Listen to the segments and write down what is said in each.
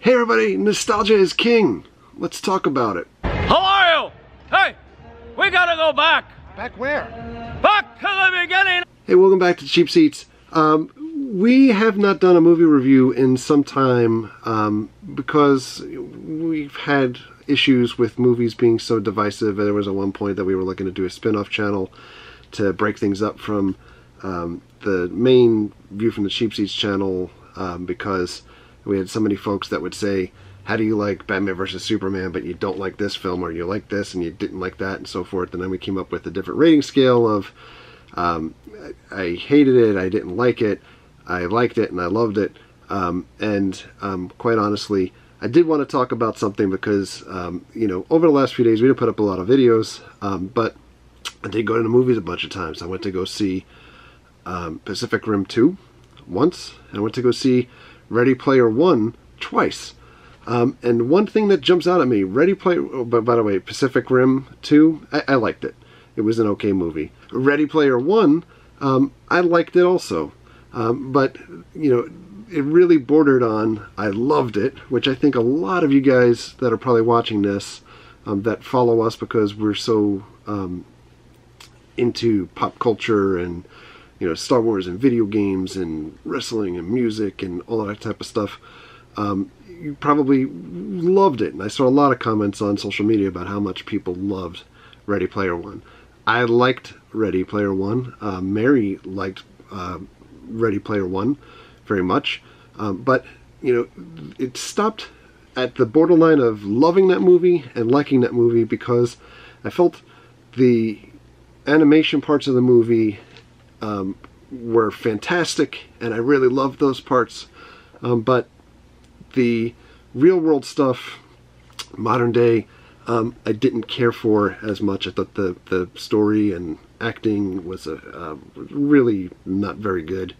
Hey everybody, nostalgia is king. Let's talk about it. How are you? Hey, we gotta go back. Back where? Back to the beginning. Hey, welcome back to Cheap Seats. We have not done a movie review in some time because we've had issues with movies being so divisive. There was at one point that we were looking to do a spin-off channel to break things up from the main View from the Cheap Seats channel because we had so many folks that would say, how do you like Batman vs. Superman, but you don't like this film, or you like this and you didn't like that, and so forth. And then we came up with a different rating scale of I hated it, I didn't like it, I liked it, and I loved it. Quite honestly, I did want to talk about something because, you know, over the last few days we didn't put up a lot of videos, but I did go to the movies a bunch of times. I went to go see Pacific Rim 2 once, and I went to go see Ready Player One twice. And one thing that jumps out at me, by the way, Pacific Rim 2, I liked it. It was an okay movie. Ready Player One, I liked it also. But, you know, it really bordered on, I loved it, which I think a lot of you guys that are probably watching this, that follow us because we're so into pop culture and, you know, Star Wars and video games and wrestling and music and all that type of stuff, you probably loved it. And I saw a lot of comments on social media about how much people loved Ready Player One. I liked Ready Player One. Mary liked Ready Player One very much. But, you know, it stopped at the borderline of loving that movie and liking that movie because I felt the animation parts of the movie were fantastic, and I really loved those parts. But the real world stuff, modern day, I didn't care for as much. I thought the story and acting was really not very good,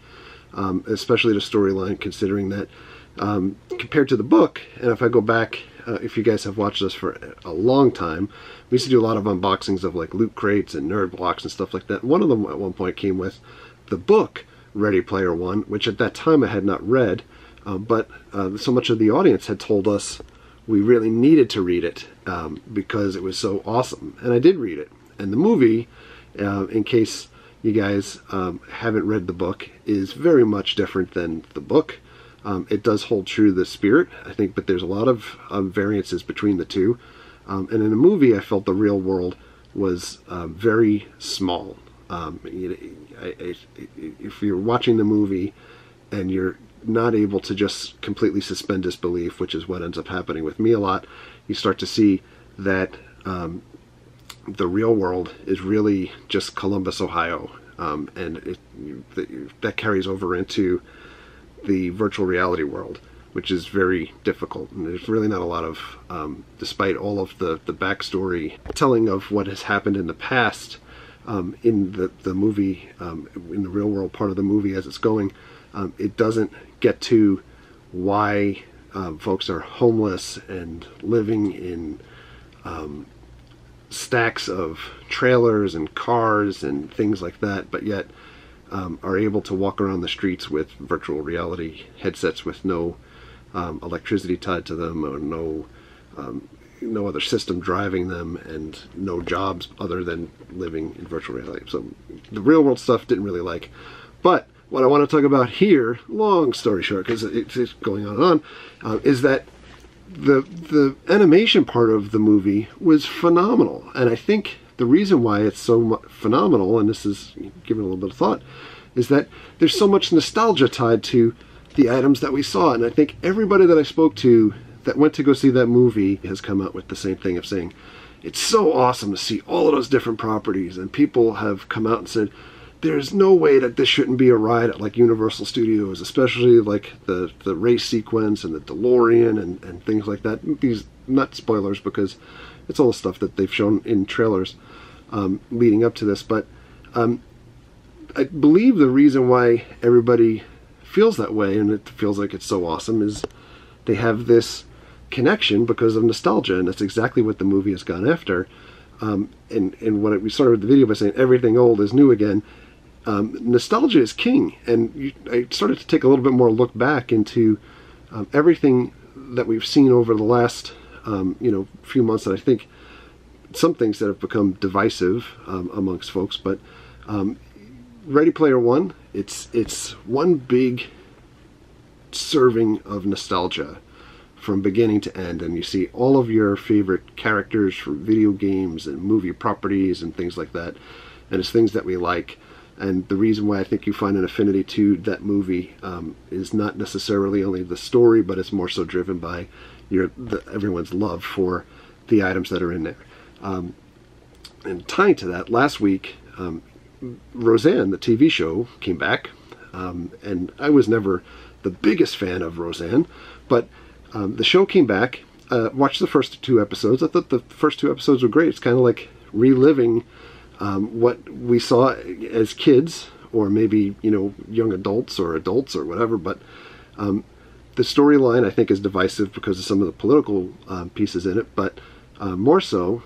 especially the storyline, considering that compared to the book, and if I go back, if you guys have watched us for a long time, we used to do a lot of unboxings of like loot crates and nerd blocks and stuff like that. One of them at one point came with the book Ready Player One, which at that time I had not read, but so much of the audience had told us we really needed to read it because it was so awesome. And I did read it. And the movie, in case you guys haven't read the book, is very much different than the book. It does hold true to the spirit, I think, but there's a lot of variances between the two. And in the movie, I felt the real world was very small. If you're watching the movie and you're not able to just completely suspend disbelief, which is what ends up happening with me a lot, you start to see that the real world is really just Columbus, Ohio. And that carries over into the virtual reality world, which is very difficult. And there's really not a lot of, despite all of the backstory telling of what has happened in the past, in the movie, in the real world part of the movie as it's going, it doesn't get to why folks are homeless and living in stacks of trailers and cars and things like that, but yet are able to walk around the streets with virtual reality headsets with no electricity tied to them, or no other system driving them, and no jobs other than living in virtual reality. So the real world stuff didn't really like. But what I want to talk about here, long story short, because it's going on and on, is that the animation part of the movie was phenomenal. And I think the reason why it's so phenomenal, and this is giving a little bit of thought, is that there's so much nostalgia tied to the items that we saw. And I think everybody that I spoke to that went to go see that movie has come out with the same thing of saying, it's so awesome to see all of those different properties. And people have come out and said, there's no way that this shouldn't be a ride at like Universal Studios, especially like the race sequence and the DeLorean and things like that. These, not spoilers, because it's all the stuff that they've shown in trailers leading up to this. But I believe the reason why everybody feels that way, and it feels like it's so awesome, is they have this connection because of nostalgia, and that's exactly what the movie has gone after. And what we started with the video by saying everything old is new again. Nostalgia is king, and I started to take a little bit more look back into everything that we've seen over the last few months, that I think some things that have become divisive amongst folks, but Ready Player One, it's one big serving of nostalgia from beginning to end, and you see all of your favorite characters from video games and movie properties and things like that, and it's things that we like. And the reason why I think you find an affinity to that movie is not necessarily only the story, but it's more so driven by everyone's love for the items that are in there. And tying to that, last week, Roseanne, the TV show, came back, and I was never the biggest fan of Roseanne, but the show came back. Watched the first 2 episodes. I thought the first 2 episodes were great. It's kind of like reliving what we saw as kids, or maybe young adults or whatever. But the storyline, I think, is divisive because of some of the political pieces in it. But more so,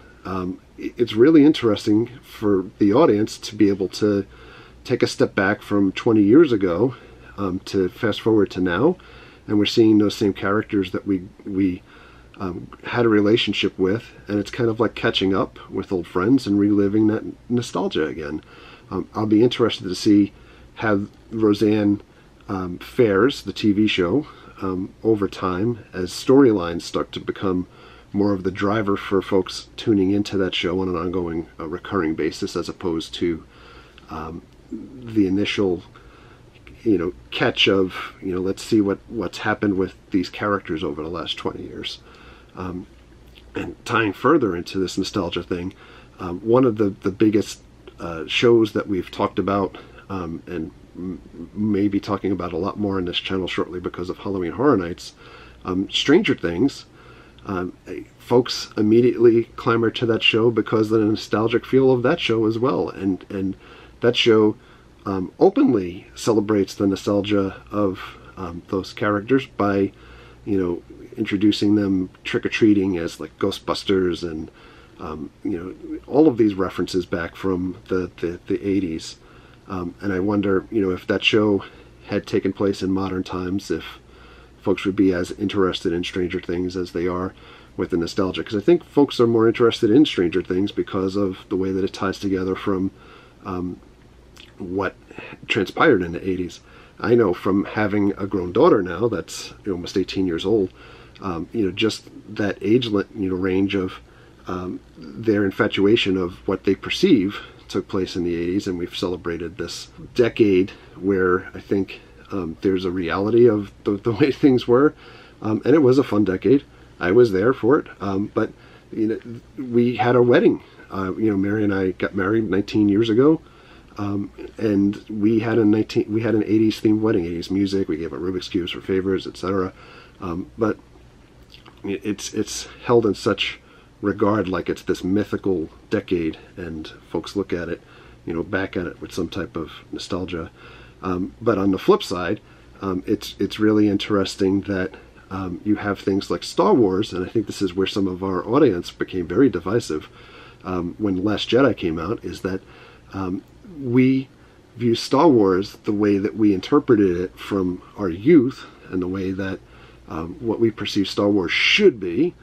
it's really interesting for the audience to be able to take a step back from 20 years ago to fast forward to now, and we're seeing those same characters that we had a relationship with, and it's kind of like catching up with old friends and reliving that nostalgia again. I'll be interested to see how Roseanne fares, the TV show, over time, as storylines start to become more of the driver for folks tuning into that show on an ongoing, recurring basis, as opposed to the initial catch of let's see what's happened with these characters over the last 20 years. And tying further into this nostalgia thing, one of the biggest shows that we've talked about, and maybe talking about a lot more on this channel shortly because of Halloween Horror Nights, Stranger Things. Folks immediately clamor to that show because of the nostalgic feel of that show as well, and that show openly celebrates the nostalgia of those characters by introducing them trick-or-treating as like Ghostbusters, and all of these references back from the 80s. And I wonder if that show had taken place in modern times, if folks would be as interested in Stranger Things as they are with the nostalgia. Because I think folks are more interested in Stranger Things because of the way that it ties together from what transpired in the 80s. I know from having a grown daughter now that's almost 18 years old, just that age range of their infatuation of what they perceive took place in the 80s, and we've celebrated this decade where I think there's a reality of the way things were, and it was a fun decade. I was there for it, but we had a wedding. Mary and I got married 19 years ago, and we had an 80s themed wedding, 80s music. We gave out Rubik's cubes for favors, etc. But it's held in such regard, like it's this mythical decade, and folks look at it, back at it with some type of nostalgia. But on the flip side, it's really interesting that you have things like Star Wars, and I think this is where some of our audience became very divisive when Last Jedi came out, is that we view Star Wars the way that we interpreted it from our youth, and the way that what we perceive Star Wars should be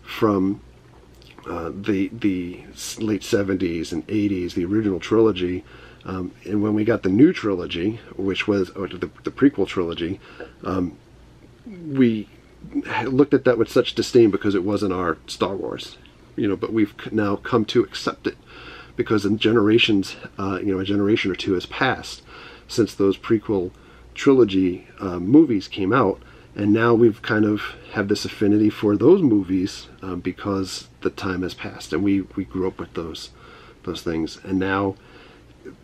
from the late 70s and 80s, the original trilogy. And when we got the new trilogy, which was the prequel trilogy, we looked at that with such disdain because it wasn't our Star Wars, but we've now come to accept it because in generations, a generation or two has passed since those prequel trilogy movies came out, and now we've kind of have this affinity for those movies because the time has passed, and we grew up with those things. And now,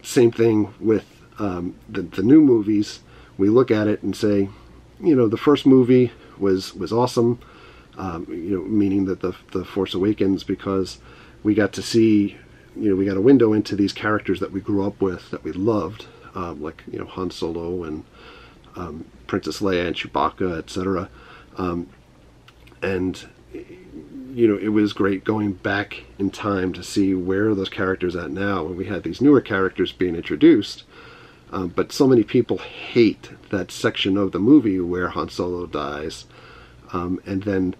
same thing with the new movies. We look at it and say, the first movie was awesome, meaning that the Force Awakens, because we got to see, we got a window into these characters that we grew up with, that we loved, like Han Solo and Princess Leia and Chewbacca, etc. And it was great going back in time to see where are those characters at now, and we had these newer characters being introduced. But so many people hate that section of the movie where Han Solo dies, and then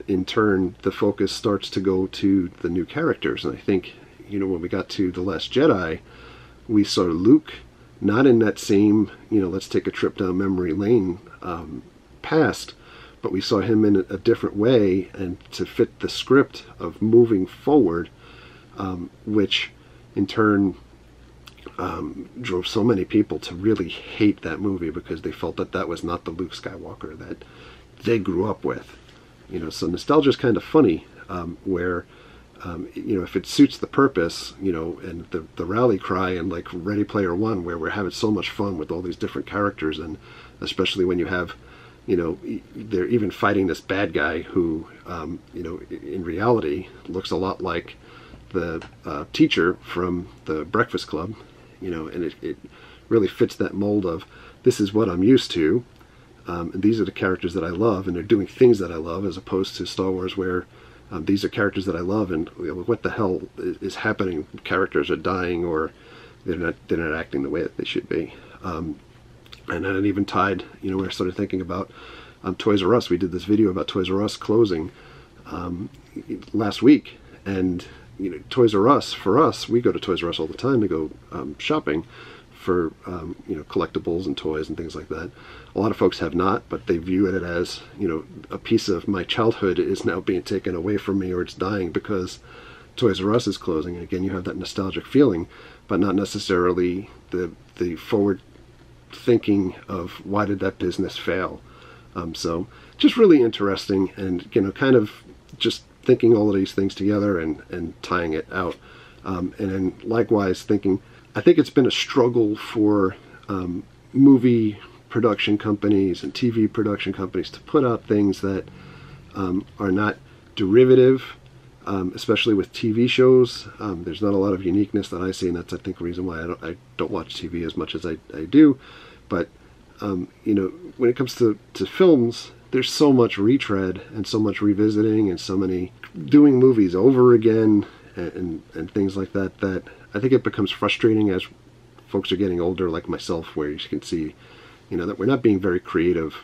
in turn the focus starts to go to the new characters. And I think, you know, when we got to The Last Jedi, we saw Luke not in that same, you know, let's take a trip down memory lane past, but we saw him in a different way and to fit the script of moving forward, which in turn drove so many people to really hate that movie because they felt that that was not the Luke Skywalker that they grew up with. You know, so nostalgia is kind of funny, where you know, if it suits the purpose, you know, and the rally cry and like Ready Player One, where we're having so much fun with all these different characters, and especially when you have, you know, they're even fighting this bad guy who, you know, in reality looks a lot like the teacher from the Breakfast Club, you know, and it really fits that mold of this is what I'm used to, and these are the characters that I love, and they're doing things that I love, as opposed to Star Wars where these are characters that I love, and you know, what the hell is happening? Characters are dying, or they're not acting the way that they should be. And then it even tied, you know, where I started thinking about Toys R Us. We did this video about Toys R Us closing last week, and you know, Toys R Us, for us, we go to Toys R Us all the time to go shopping for you know, collectibles and toys and things like that. A lot of folks have not, but they view it as, you know, a piece of my childhood is now being taken away from me, or it's dying because Toys R Us is closing. And again, you have that nostalgic feeling, but not necessarily the forward thinking of why did that business fail. So just really interesting, and you know, kind of just thinking all of these things together and tying it out. And then likewise thinking, I think it's been a struggle for movie production companies and TV production companies to put out things that are not derivative, especially with TV shows. There's not a lot of uniqueness that I see, and that's, I think, the reason why I don't watch TV as much as I do. But you know, when it comes to films, there's so much retread and so much revisiting and so many doing movies over again and things like that, that I think it becomes frustrating as folks are getting older, like myself, where you can see, you know, that we're not being very creative,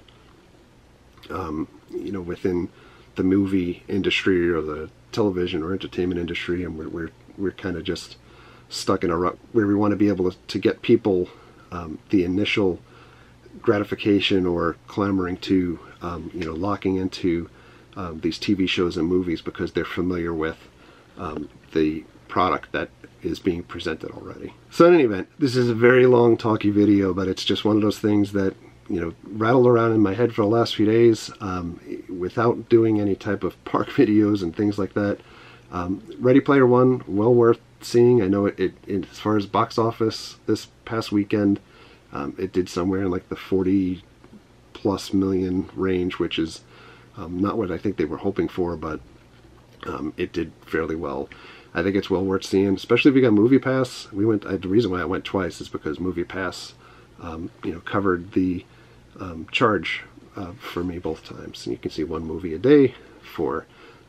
you know, within the movie industry or the television or entertainment industry, and we're kind of just stuck in a rut where we want to be able to get people the initial gratification or clamoring to, you know, locking into these TV shows and movies because they're familiar with the product that is being presented already. So in any event, this is a very long talky video, but it's just one of those things that, you know, rattled around in my head for the last few days without doing any type of park videos and things like that. Ready Player One, well worth seeing. I know it as far as box office this past weekend, it did somewhere in like the 40+ million range, which is not what I think they were hoping for, but it did fairly well. I think it's well worth seeing, especially if you got Movie Pass. The reason why I went twice is because Movie Pass, you know, covered the charge for me both times. And you can see one movie a day for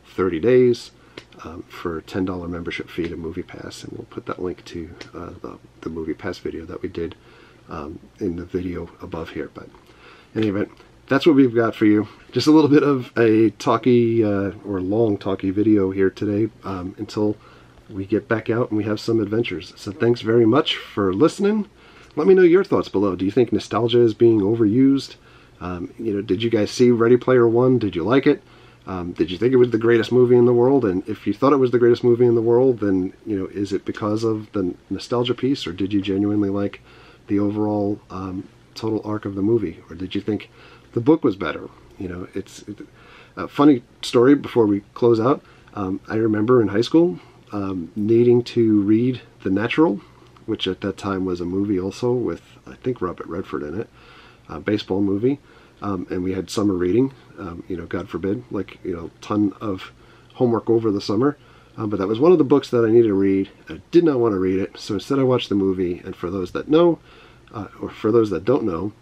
30 days for a $10 membership fee to Movie Pass, and we'll put that link to the Movie Pass video that we did in the video above here. But in any event, that's what we've got for you. Just a little bit of a talky or long talky video here today until we get back out and we have some adventures. So thanks very much for listening. Let me know your thoughts below. Do you think nostalgia is being overused? You know, did you guys see Ready Player One? Did you like it? Did you think it was the greatest movie in the world? And if you thought it was the greatest movie in the world, then, you know, is it because of the nostalgia piece, or did you genuinely like the overall total arc of the movie? Or did you think the book was better? You know, it's a funny story before we close out. I remember in high school needing to read The Natural, which at that time was a movie also with, I think, Robert Redford in it, a baseball movie, and we had summer reading, you know, God forbid, like, you know, ton of homework over the summer, but that was one of the books that I needed to read. I did not want to read it, so instead I watched the movie. And for those that know, or for those that don't know,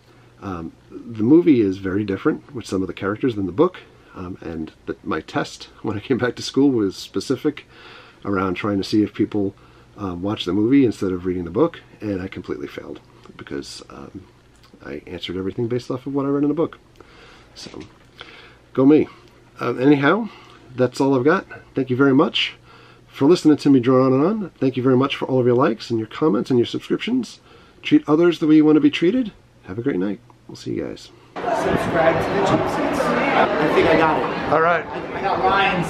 the movie is very different with some of the characters than the book, and my test when I came back to school was specific around trying to see if people watch the movie instead of reading the book, and I completely failed because I answered everything based off of what I read in the book. So Go me. Anyhow, that's all I've got. Thank you very much for listening to me drone on and on. Thank you very much for all of your likes and your comments and your subscriptions. Treat others the way you want to be treated. Have a great night. We'll see you guys. Subscribe to the Cheap Seats. I think I got it. All right. I got lines.